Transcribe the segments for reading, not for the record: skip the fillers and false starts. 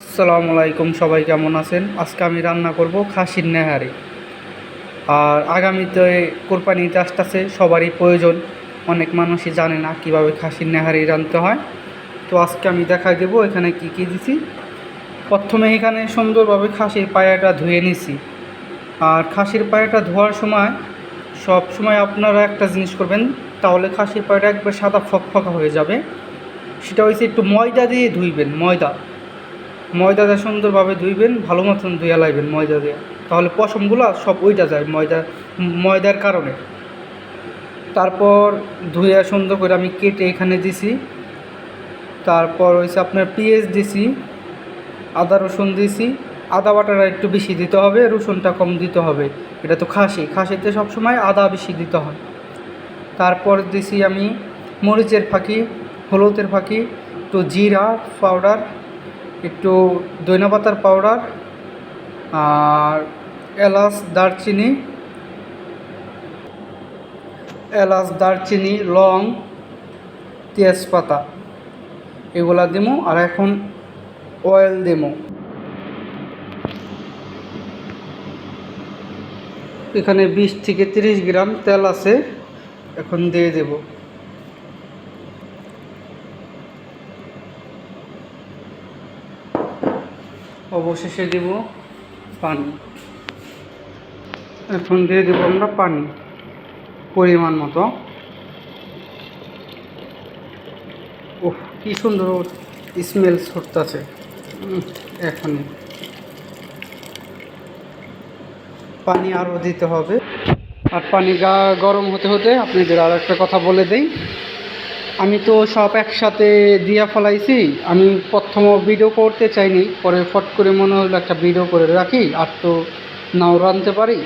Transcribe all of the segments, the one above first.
আসসালামু আলাইকুম, সবাই কেমন আছেন? আজকে আমি রান্না করব খাসির নেহারি। আর আগামীতে কোরবানি ঈদ আসতেছে, সবারই প্রয়োজন। অনেক মানুষই জানে না কিভাবে খাসির নেহারি রাঁধতে হয়। তো আজকে আমি দেখাই দেবো এখানে কি কি দিছি। প্রথমে এখানে সুন্দরভাবে খাসির পায়াটা ধুয়ে নিছি। আর খাসির পায়াটা ধোয়ার সময় সব সময় আপনারা একটা জিনিস করবেন, তাহলে খাসির পায়াটা একবার সাদা ফকফকা হয়ে যাবে। সেটা হচ্ছে একটু ময়দা দিয়ে ধুইবেন। ময়দা দিয়ে সুন্দরভাবে ধুইবেন, ভালো মতন ধুয়ে লাইবেন ময়দা দিয়ে, তাহলে পশমগুলো সব উইটা যায় ময়দার কারণে। তারপর ধুয়ে সুন্দর করে আমি কেটে এখানে দিছি। তারপর হয়েছে আপনার পেঁয়াজ দিছি, আদা রসুন দিছি। আদা বাটাটা একটু বেশি দিতে হবে, রসুনটা কম দিতে হবে। এটা তো খাসিতে সবসময় আদা বেশি দিতে হয়। তারপর দিছি আমি মরিচের ফাঁকি, হলুদের ফাঁকি, একটু জিরা পাউডার, একটু ধনিয়া পাতার পাউডার, আর দারচিনি, লং, তেজপাতা এগুলা দিমু। আর এখন অয়েল দিমু। এখানে 20 থেকে 30 গ্রাম তেল আছে, এখন দিয়ে দেব। অবশেষে দেব পানি। এখন দিয়ে দেব আমরা পানি পরিমাণ মতো। ওহ, কি সুন্দর স্মেল ছুটতেছে এখনই। পানি আরও দিতে হবে। আর পানি গরম হতে হতে আপনাদের আর একটা কথা বলে দেই, আমি তো সব একসাথে দিয়া ফেলাইছি। আমি প্রথম ভিডিও করতে চাইনি, পরে ফট করে মনে হলো একটা ভিডিও করে রাখি, আর তো নাও রাঁধতে পারি।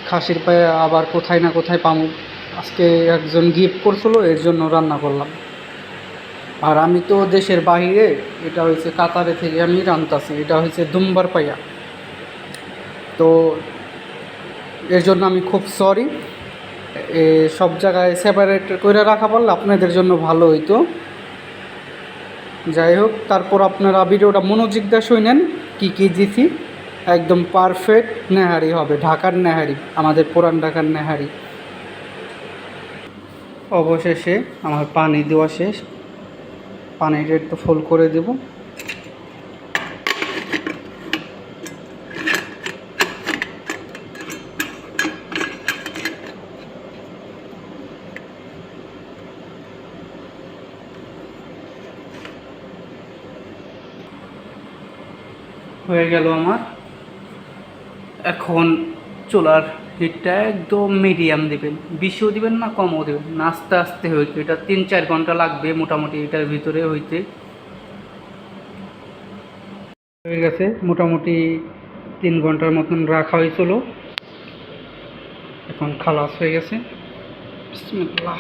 খাসির পায়ে আবার কোথায় না কোথায় পামু, আজকে একজন গিফট করছিল, এর জন্য রান্না করলাম। আর আমি তো দেশের বাইরে, এটা হয়েছে কাতারে থেকে আমি রাঁধতাছি। এটা হয়েছে দুম্বার পাইয়া। তো এর জন্য আমি খুব সরি। সব জায়গায় সেপারেট করে রাখা পারলে আপনাদের জন্য ভালো হইতো। যাই হোক, তারপর আপনারা ভিডিওটা মনোযোগ দিয়ে শুনেন কী কী দিছি। একদম পারফেক্ট নেহারি হবে, ঢাকার নেহারি, আমাদের পুরান ঢাকার নেহারি। অবশেষে আমার পানি দেওয়া শেষ, পানিটা একটু ফুল করে দেব। হয়ে গেল আমার। এখন চুলার হিটটা একদম মিডিয়াম দেবেন, বেশিও দিবেন না কমও দেবেন না, আস্তে আস্তে হইতে। এটা 3-4 ঘন্টা লাগবে মোটামুটি এটার ভিতরে হইতে। হয়ে গেছে মোটামুটি 3 ঘন্টার মতন রাখা হয়েছিল, এখন খালাস হয়ে গেছে। বিসমিল্লাহ।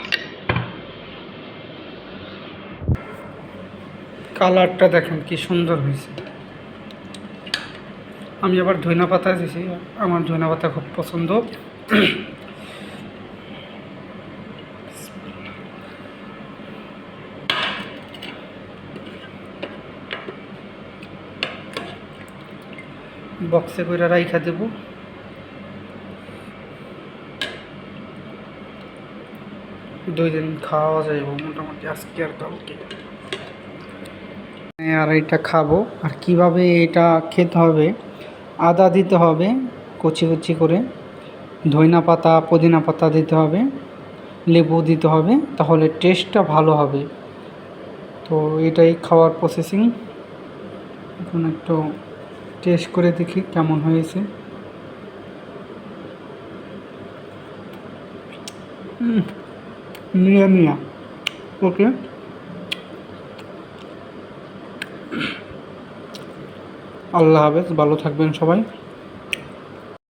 কালারটা দেখেন কি সুন্দর হয়েছে। আমি আবার ধনিয়া পাতা দিয়েছি, আমার ধনিয়া পাতা খুব পছন্দ। বক্সে করে রাইখা দেব। 2 দিন খাওয়া যাইব মোটামুটি, আজকে আর কালকে। আর এটা খাবো। আর কিভাবে এটা খেতে হবে, আদা দিতে হবে কুচি কুচি করে, ধনিয়া পাতা পুদিনা পাতা দিতে হবে, লেবু দিতে হবে, তাহলে টেস্টটা ভালো হবে। তো এটাই খাওয়ার প্রসেসিং। এখন একটু টেস্ট করে দেখি কেমন হয়েছে। মিয়া মিয়া, ওকে। আল্লাহ হাফেজ, ভালো থাকবেন সবাই।